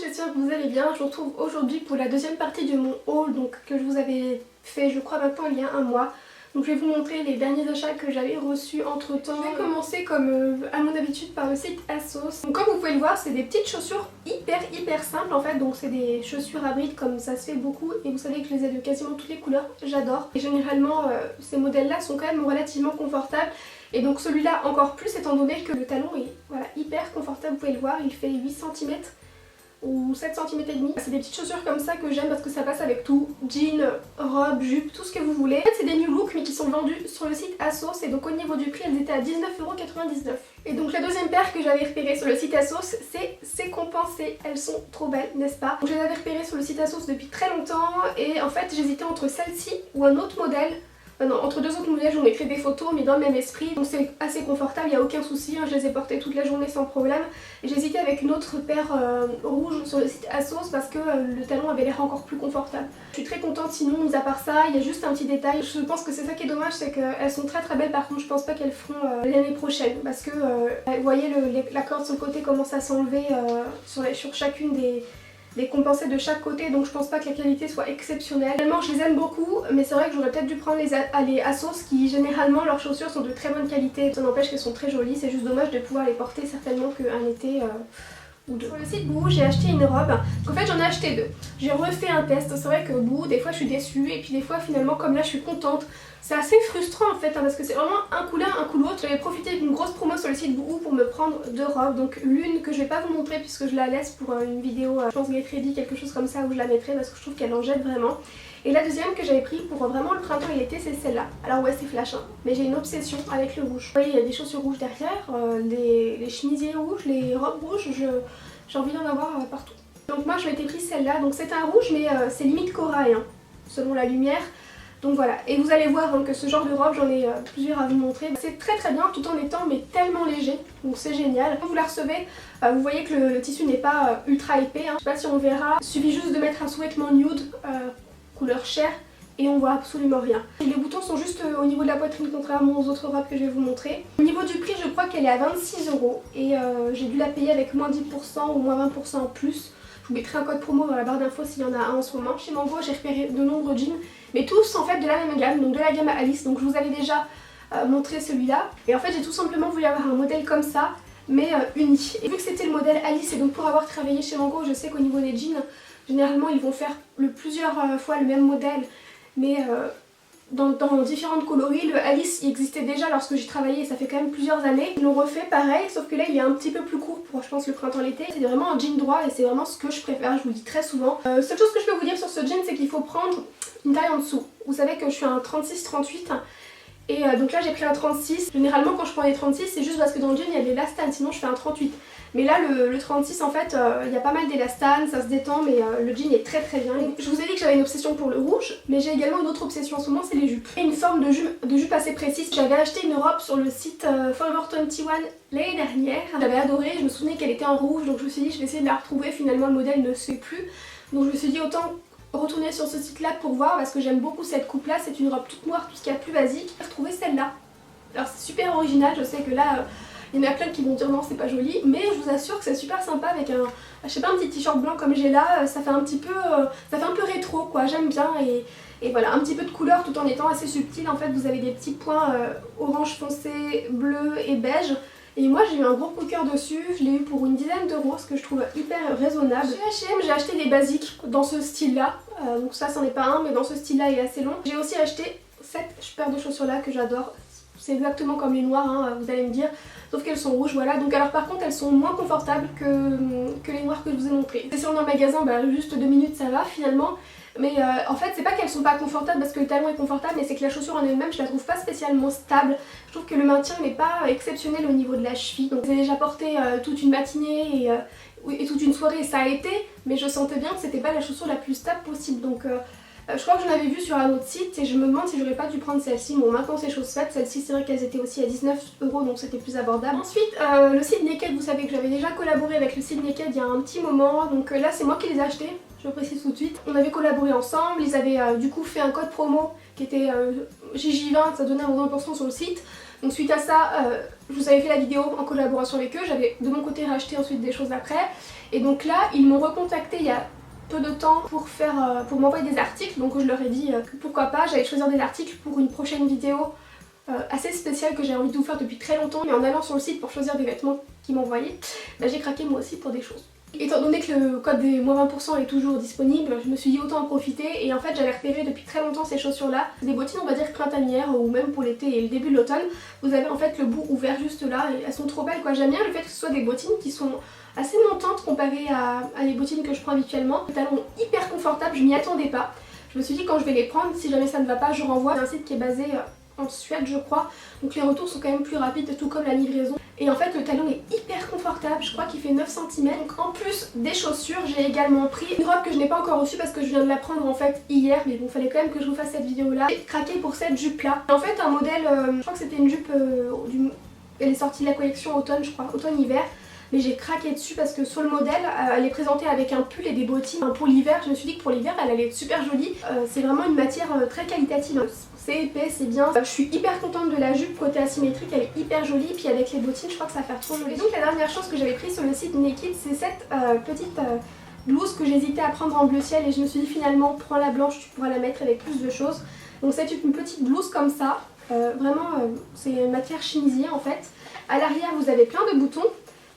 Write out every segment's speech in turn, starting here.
j'espère que vous allez bien. Je vous retrouve aujourd'hui pour la deuxième partie de mon haul donc, que je vous avais fait je crois maintenant il y a un mois. Donc je vais vous montrer les derniers achats que j'avais reçus entre temps. Je vais commencer comme à mon habitude par le site ASOS. Donc comme vous pouvez le voir, c'est des petites chaussures hyper simples en fait. Donc c'est des chaussures à brides comme ça se fait beaucoup et vous savez que je les ai de quasiment toutes les couleurs, j'adore. Et généralement ces modèles là sont quand même relativement confortables. Et donc celui-là encore plus étant donné que le talon est voilà, hyper confortable, vous pouvez le voir, il fait 8 cm ou 7 cm et demi. C'est des petites chaussures comme ça que j'aime parce que ça passe avec tout, jean, robe, jupe, tout ce que vous voulez. En fait c'est des new look mais qui sont vendus sur le site ASOS et donc au niveau du prix elles étaient à 19,99 €. Et donc la deuxième paire que j'avais repérée sur le site ASOS c'est compensé, elles sont trop belles n'est-ce pas? Donc je les avais repérées sur le site ASOS depuis très longtemps et en fait j'hésitais entre celle-ci ou un autre modèle. Non, entre deux autres modèles, je vous mettrai des photos mais dans le même esprit, donc c'est assez confortable, il n'y a aucun souci, hein, je les ai portées toute la journée sans problème. Et j'ai hésité avec une autre paire rouge sur le site ASOS parce que le talon avait l'air encore plus confortable. Je suis très contente sinon, mis à part ça, il y a juste un petit détail, je pense que c'est ça qui est dommage, c'est qu'elles sont très belles, par contre je pense pas qu'elles feront l'année prochaine parce que vous voyez la corde sur le côté commence à s'enlever sur chacune des compensés de chaque côté, donc je pense pas que la qualité soit exceptionnelle. Réellement je les aime beaucoup mais c'est vrai que j'aurais peut-être dû prendre les ASOS qui généralement leurs chaussures sont de très bonne qualité, ça n'empêche qu'elles sont très jolies, c'est juste dommage de pouvoir les porter certainement qu'un été ou deux. Sur le site Boohoo j'ai acheté une robe, en fait j'en ai acheté deux. J'ai refait un test, c'est vrai que Boohoo des fois je suis déçue et puis des fois finalement comme là je suis contente. C'est assez frustrant en fait hein, parce que c'est vraiment un coup l'un, un coup l'autre. J'avais profité d'une grosse promo sur le site Boohoo pour me prendre deux robes. Donc l'une que je vais pas vous montrer puisque je la laisse pour une vidéo, je pense Get Ready, quelque chose comme ça où je la mettrai parce que je trouve qu'elle en jette vraiment. Et la deuxième que j'avais pris pour vraiment le printemps et l'été c'est celle-là. Alors ouais c'est flash hein, mais j'ai une obsession avec le rouge. Vous voyez il y a des chaussures rouges derrière, les chemisiers rouges, les robes rouges, j'ai envie d'en avoir partout. Donc moi je m'étais pris celle-là, donc c'est un rouge mais c'est limite corail hein, selon la lumière. Donc voilà, et vous allez voir hein, que ce genre de robe, j'en ai plusieurs à vous montrer. C'est très bien tout en étant mais tellement léger, donc c'est génial. Quand vous la recevez, vous voyez que le tissu n'est pas ultra épais, hein. Je sais pas si on verra, il suffit juste de mettre un sous-vêtement nude, couleur chair, et on voit absolument rien. Et les boutons sont juste au niveau de la poitrine contrairement aux autres robes que je vais vous montrer. Au niveau du prix, je crois qu'elle est à 26 € et j'ai dû la payer avec moins 10% ou moins 20% en plus. Je vous mettrai un code promo dans la barre d'infos s'il y en a un en ce moment. Chez Mango, j'ai repéré de nombreux jeans, mais tous en fait de la même gamme, donc de la gamme Alice. Donc je vous avais déjà montré celui-là. Et en fait, j'ai tout simplement voulu avoir un modèle comme ça, mais uni. Et vu que c'était le modèle Alice, et donc pour avoir travaillé chez Mango, je sais qu'au niveau des jeans, généralement ils vont faire plusieurs fois le même modèle, mais dans différentes coloris. Le Alice il existait déjà lorsque j'ai travaillé et ça fait quand même plusieurs années. Ils l'ont refait pareil sauf que là il est un petit peu plus court pour je pense le printemps-l'été. C'est vraiment un jean droit et c'est vraiment ce que je préfère, je vous le dis très souvent. Seule chose que je peux vous dire sur ce jean c'est qu'il faut prendre une taille en dessous. Vous savez que je suis un 36-38 et donc là j'ai pris un 36. Généralement quand je prends les 36 c'est juste parce que dans le jean il y a de l'élastane, sinon je fais un 38. Mais là le 36 en fait il y a pas mal d'élastane, ça se détend mais le jean est très bien. Je vous ai dit que j'avais une obsession pour le rouge mais j'ai également une autre obsession en ce moment, c'est les jupes. Et une forme de jupe assez précise. J'avais acheté une robe sur le site Forever 21 l'année dernière. J'avais adoré, je me souvenais qu'elle était en rouge donc je me suis dit je vais essayer de la retrouver. Finalement le modèle ne se fait plus donc je me suis dit autant retourner sur ce site là pour voir parce que j'aime beaucoup cette coupe là. C'est une robe toute noire, tout ce qu'il y a de plus basique. J'ai retrouvé celle-là. Alors c'est super original, je sais que là il y en a plein qui vont dire non c'est pas joli, mais je vous assure que c'est super sympa avec un, je sais pas, un petit t-shirt blanc comme j'ai là, ça fait un peu rétro quoi, j'aime bien et voilà, un petit peu de couleur tout en étant assez subtil. En fait vous avez des petits points orange foncé, bleu et beige. Et moi j'ai eu un gros coup de cœur dessus, je l'ai eu pour une dizaine d'euros, ce que je trouve hyper raisonnable. Chez H&M j'ai acheté des basiques dans ce style là, donc ça c'en est pas un mais dans ce style là il est assez long. J'ai aussi acheté cette paire de chaussures là que j'adore. C'est exactement comme les noires, hein, vous allez me dire, sauf qu'elles sont rouges, voilà. Donc alors par contre elles sont moins confortables que les noires que je vous ai montrées. C'est sûr dans le magasin, juste 2 minutes ça va finalement. Mais en fait c'est pas qu'elles sont pas confortables parce que le talon est confortable, mais c'est que la chaussure en elle-même je la trouve pas spécialement stable. Je trouve que le maintien n'est pas exceptionnel au niveau de la cheville. Donc j'ai déjà porté toute une matinée et toute une soirée et ça a été, mais je sentais bien que c'était pas la chaussure la plus stable possible. Donc je crois que j'en avais vu sur un autre site et je me demande si j'aurais pas dû prendre celle-ci. Bon maintenant c'est chose faite, celle-ci c'est vrai qu'elles étaient aussi à 19 € donc c'était plus abordable. Ensuite le site Naked, vous savez que j'avais déjà collaboré avec le site Naked il y a un petit moment. Donc là c'est moi qui les ai achetés, je le précise tout de suite. On avait collaboré ensemble, ils avaient du coup fait un code promo qui était JJ20, ça donnait un 20% sur le site. Donc suite à ça, je vous avais fait la vidéo en collaboration avec eux, j'avais de mon côté racheté ensuite des choses après. Et donc là, ils m'ont recontacté il y a peu de temps pour m'envoyer des articles, donc je leur ai dit que pourquoi pas, j'allais choisir des articles pour une prochaine vidéo assez spéciale que j'ai envie de vous faire depuis très longtemps, mais en allant sur le site pour choisir des vêtements qu'ils m'envoyaient, bah, j'ai craqué moi aussi pour des choses. Étant donné que le code des moins 20% est toujours disponible, je me suis dit autant en profiter et en fait j'avais repéré depuis très longtemps ces chaussures là, des bottines on va dire printanières ou même pour l'été et le début de l'automne. Vous avez en fait le bout ouvert juste là et elles sont trop belles quoi, j'aime bien le fait que ce soit des bottines qui sont assez montantes comparées à les bottines que je prends habituellement. Les talons hyper confortables, je m'y attendais pas. Je me suis dit quand je vais les prendre, si jamais ça ne va pas je renvoie. C'est un site qui est basé en Suède je crois, donc les retours sont quand même plus rapides tout comme la livraison. Et en fait le talon est hyper confortable, je crois qu'il fait 9 cm. Donc en plus des chaussures, j'ai également pris une robe que je n'ai pas encore reçue parce que je viens de la prendre en fait hier, mais bon fallait quand même que je vous fasse cette vidéo là. J'ai craqué pour cette jupe là. En fait un modèle, je crois que c'était une jupe, elle est sortie de la collection automne je crois, automne-hiver. Mais j'ai craqué dessus parce que sur le modèle, elle est présentée avec un pull et des bottines. Pour l'hiver, je me suis dit que pour l'hiver, elle allait être super jolie. C'est vraiment une matière très qualitative. C'est épais, c'est bien. Je suis hyper contente de la jupe, côté asymétrique, elle est hyper jolie. Puis avec les bottines, je crois que ça va faire trop joli. Et donc la dernière chose que j'avais prise sur le site Naked, c'est cette petite blouse que j'hésitais à prendre en bleu ciel. Et je me suis dit finalement, prends la blanche, tu pourras la mettre avec plus de choses. Donc c'est une petite blouse comme ça. Vraiment, c'est une matière chimisier en fait. À l'arrière, vous avez plein de boutons.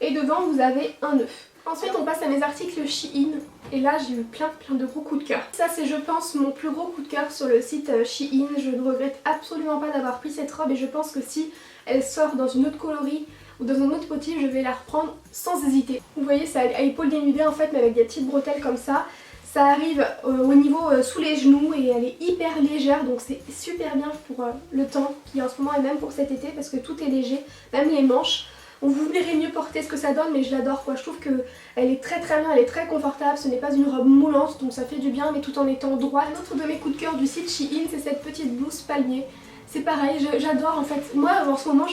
Et devant vous avez un œuf. Ensuite on passe à mes articles Shein. Et là j'ai eu plein de gros coups de cœur. Ça c'est je pense mon plus gros coup de cœur sur le site Shein. Je ne regrette absolument pas d'avoir pris cette robe et je pense que si elle sort dans une autre coloris ou dans un autre motif, je vais la reprendre sans hésiter. Vous voyez c'est à épaules dénudées en fait mais avec des petites bretelles comme ça. Ça arrive au niveau sous les genoux et elle est hyper légère donc c'est super bien pour le temps qui en ce moment et même pour cet été parce que tout est léger, même les manches. Vous verrez mieux porter ce que ça donne mais je l'adore quoi, je trouve qu'elle est très bien, elle est très confortable, ce n'est pas une robe moulante donc ça fait du bien mais tout en étant droit. Un autre de mes coups de cœur du site Shein c'est cette petite blouse palmier. C'est pareil, j'adore en fait. Moi en ce moment,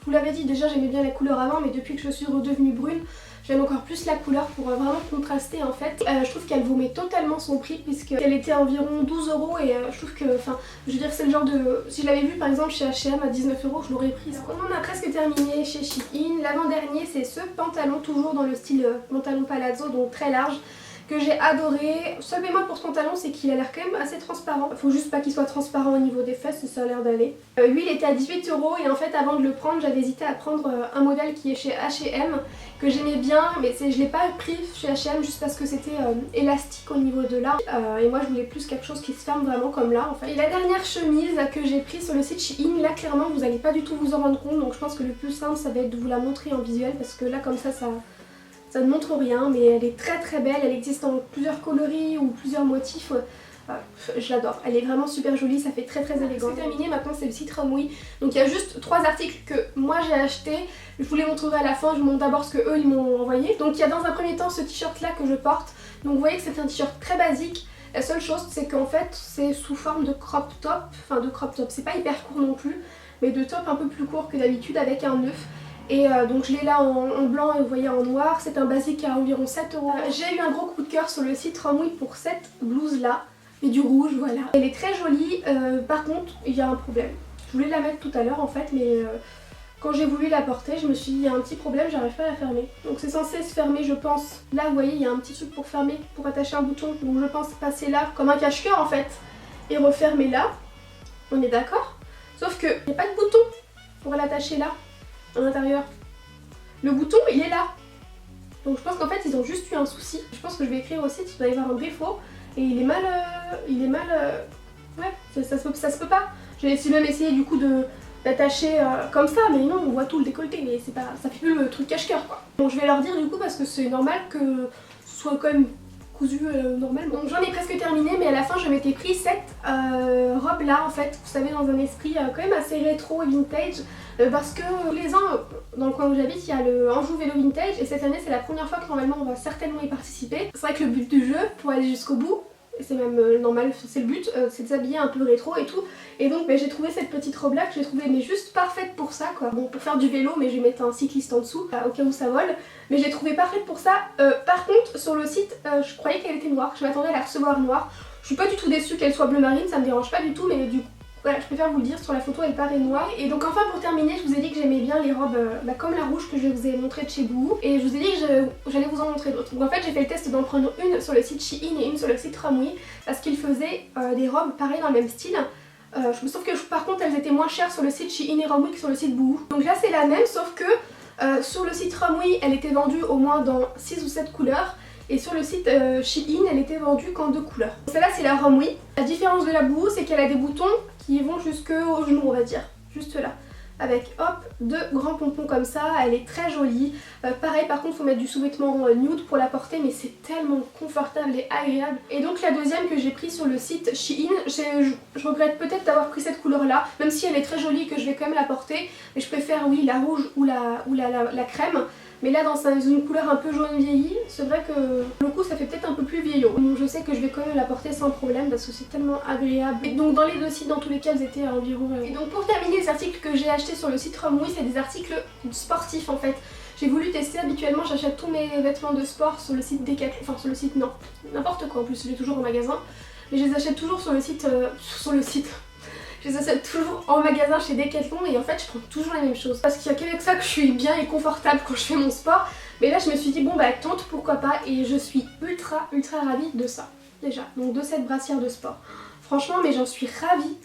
vous l'avez dit déjà j'aimais bien la couleur avant mais depuis que je suis redevenue brune, j'aime encore plus la couleur pour vraiment contraster en fait. Je trouve qu'elle vous met totalement son prix puisqu'elle était à environ 12 € et je trouve que, je veux dire c'est le genre de... Si je l'avais vu par exemple chez H&M à 19 € je l'aurais prise. On en a presque terminé chez Shein. L'avant-dernier c'est ce pantalon toujours dans le style pantalon palazzo donc très large. Que j'ai adoré. Seul bémol pour ce pantalon c'est qu'il a l'air quand même assez transparent. Faut juste pas qu'il soit transparent au niveau des fesses et ça a l'air d'aller. Lui il était à 18 € et en fait avant de le prendre j'avais hésité à prendre un modèle qui est chez H&M que j'aimais bien mais je l'ai pas pris chez H&M juste parce que c'était élastique au niveau de là et moi je voulais plus quelque chose qui se ferme vraiment comme là en fait. Et la dernière chemise que j'ai prise sur le site Shein, là clairement vous allez pas du tout vous en rendre compte donc je pense que le plus simple ça va être de vous la montrer en visuel parce que là comme ça ne montre rien mais elle est très belle, elle existe en plusieurs coloris ou plusieurs motifs. Je l'adore, elle est vraiment super jolie, ça fait très élégant. C'est terminé, maintenant c'est le site Runway. Donc il y a juste 3 articles que moi j'ai acheté. Je vous les montrerai à la fin, je vous montre d'abord ce que eux ils m'ont envoyé. Donc il y a dans un premier temps ce t-shirt là que je porte. Donc vous voyez que c'est un t-shirt très basique. La seule chose c'est qu'en fait c'est sous forme de crop top. Enfin de crop top, c'est pas hyper court non plus. Mais de top un peu plus court que d'habitude avec un œuf. Et donc je l'ai là en blanc et vous voyez en noir, c'est un basique à environ 7 €. J'ai eu un gros coup de cœur sur le site Runway pour cette blouse là, et du rouge voilà. Elle est très jolie, par contre il y a un problème. Je voulais la mettre tout à l'heure en fait mais quand j'ai voulu la porter je me suis dit il y a un petit problème, j'arrive pas à la fermer. Donc c'est censé se fermer je pense, là vous voyez il y a un petit truc pour fermer, pour attacher un bouton. Donc je pense passer là comme un cache-cœur en fait et refermer là, on est d'accord. Sauf qu'il n'y a pas de bouton pour l'attacher là. À l'intérieur. Le bouton il est là. Donc je pense qu'en fait ils ont juste eu un souci. Je pense que je vais écrire au site, il doit y avoir un défaut. Et il est mal... Ouais, ça se peut pas. J'ai même essayé du coup d'attacher comme ça, mais non on voit tout le décolleté. Mais c'est pas, ça fait plus le truc cache-cœur quoi. Donc je vais leur dire du coup parce que c'est normal que ce soit quand même cousu normalement. Donc j'en ai presque terminé mais à la fin je m'étais pris cette robe là en fait. Vous savez dans un esprit quand même assez rétro et vintage. Parce que tous les ans, dans le coin où j'habite, il y a le Anjou Vélo Vintage et cette année c'est la première fois que normalement on va certainement y participer. C'est vrai que le but du jeu, pour aller jusqu'au bout, et c'est même normal, c'est le but, c'est de s'habiller un peu rétro et tout. Et donc j'ai trouvé cette petite robe là que j'ai trouvée mais juste parfaite pour ça quoi. Bon pour faire du vélo mais je vais mettre un cycliste en dessous au cas où ça vole. Mais j'ai trouvé parfaite pour ça. Par contre sur le site, je croyais qu'elle était noire, je m'attendais à la recevoir noire. Je suis pas du tout déçue qu'elle soit bleu marine, ça me dérange pas du tout mais du coup voilà, je préfère vous le dire, sur la photo elle paraît noire. Et donc enfin pour terminer, je vous ai dit que j'aimais bien les robes comme la rouge que je vous ai montré de chez Boohoo. Et je vous ai dit que j'allais vous en montrer d'autres. Donc en fait j'ai fait le test d'en prendre une sur le site Shein et une sur le site Ramwi parce qu'ils faisaient des robes pareilles dans le même style. Sauf que par contre elles étaient moins chères sur le site Shein et Ramwi que sur le site Boohoo. Donc là c'est la même sauf que sur le site Ramwi elle était vendue au moins dans 6 ou 7 couleurs. Et sur le site Shein elle était vendue qu'en 2 couleurs. Celle-là c'est la Ramwi. La différence de la Boohoo c'est qu'elle a des boutons qui vont jusqu'au genou on va dire. Juste là. Avec hop, 2 grands pompons comme ça, elle est très jolie. Pareil par contre il faut mettre du sous-vêtement nude pour la porter mais c'est tellement confortable et agréable. Et donc la deuxième que j'ai pris sur le site Shein, je regrette peut-être d'avoir pris cette couleur là, même si elle est très jolie et que je vais quand même la porter. Mais je préfère oui la rouge ou la crème. Mais là dans une couleur un peu jaune vieilli, c'est vrai que le coup ça fait peut-être un peu plus vieillot. Donc je sais que je vais quand même la porter sans problème parce que c'est tellement agréable. Et donc dans les deux sites, dans tous les cas, elles étaient à environ... Et donc pour terminer, les articles que j'ai achetés sur le site Ramwi, c'est des articles sportifs en fait. J'ai voulu tester, habituellement j'achète tous mes vêtements de sport sur le site Decathlon, enfin sur le site non, n'importe quoi en plus, je l'ai toujours en magasin. Mais je les achète toujours sur le site, je les achète toujours en magasin chez Decathlon et en fait je prends toujours la même chose. Parce qu'il y a qu'avec ça que je suis bien et confortable quand je fais mon sport. Mais là je me suis dit bon bah tente pourquoi pas et je suis ultra ravie de ça déjà. Donc de cette brassière de sport. Franchement mais j'en suis ravie.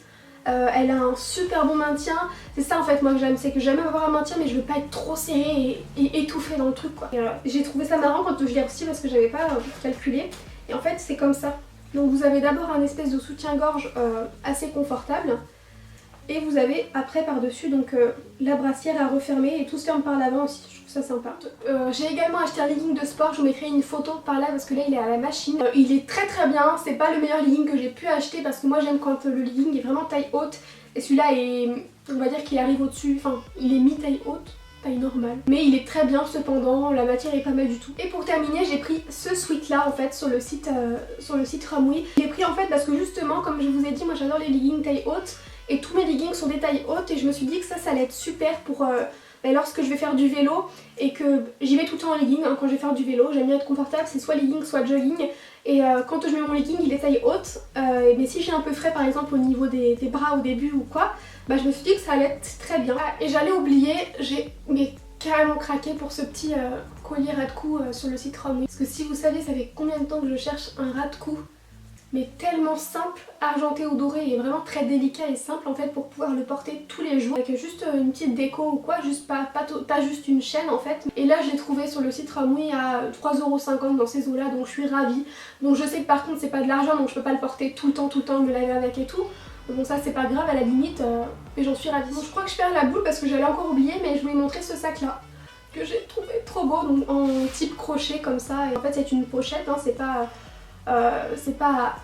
Elle a un super bon maintien. C'est ça en fait moi que j'aime, c'est que j'aime avoir un maintien mais je veux pas être trop serrée et étouffée dans le truc quoi. J'ai trouvé ça marrant quand je l'ai reçu parce que j'avais pas calculé. Et en fait c'est comme ça. Donc vous avez d'abord un espèce de soutien-gorge assez confortable. Et vous avez après par-dessus donc la brassière à refermer et tout se ferme par l'avant aussi, je trouve ça sympa. J'ai également acheté un legging de sport, je vous mettrai une photo par là parce que là il est à la machine. Il est très bien, c'est pas le meilleur legging que j'ai pu acheter parce que moi j'aime quand le legging est vraiment taille haute. Et celui-là est, on va dire qu'il arrive au-dessus, enfin il est mi-taille haute. Taille normale. Mais il est très bien cependant, la matière est pas mal du tout. Et pour terminer j'ai pris ce sweat là en fait sur le site Ramwi. Je l'ai pris en fait parce que justement comme je vous ai dit moi j'adore les leggings taille haute. Et tous mes leggings sont des tailles hautes et je me suis dit que ça allait être super pour lorsque je vais faire du vélo et que j'y vais tout le temps en legging quand je vais faire du vélo. J'aime bien être confortable, c'est soit legging soit jogging. Et quand je mets mon legging il est taille haute, mais si j'ai un peu frais par exemple au niveau des bras au début ou quoi, bah je me suis dit que ça allait être très bien. Et j'allais oublier, j'ai carrément craqué pour ce petit collier ras de cou sur le site Ramwi. Parce que si vous savez ça fait combien de temps que je cherche un ras de cou mais tellement simple, argenté ou doré et vraiment très délicat et simple en fait pour pouvoir le porter tous les jours avec juste une petite déco ou quoi, juste pas juste une chaîne en fait. Et là je l'ai trouvé sur le site Ramwi à 3,50€ dans ces eaux là donc je suis ravie. Donc je sais que par contre c'est pas de l'argent donc je peux pas le porter tout le temps, me laver avec et tout. Bon ça c'est pas grave à la limite mais j'en suis ravie. Donc je crois que je perds la boule parce que j'allais encore oublier mais je voulais montrer ce sac là que j'ai trouvé trop beau donc en type crochet comme ça. Et en fait c'est une pochette, hein, c'est pas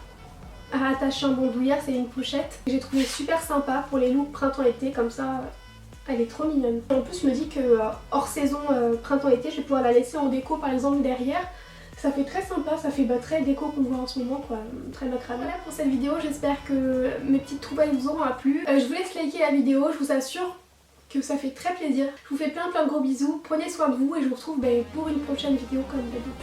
à attacher en bandoulière, c'est une pochette. J'ai trouvé super sympa pour les looks printemps-été comme ça, elle est trop mignonne. En plus je me dis que hors saison printemps-été je vais pouvoir la laisser en déco par exemple derrière. Ça fait très sympa, ça fait très déco qu'on voit en ce moment quoi, très macramé. Voilà pour cette vidéo, j'espère que mes petites trouvailles vous auront plu. Je vous laisse liker la vidéo, je vous assure que ça fait très plaisir. Je vous fais plein de gros bisous, prenez soin de vous et je vous retrouve pour une prochaine vidéo comme d'habitude.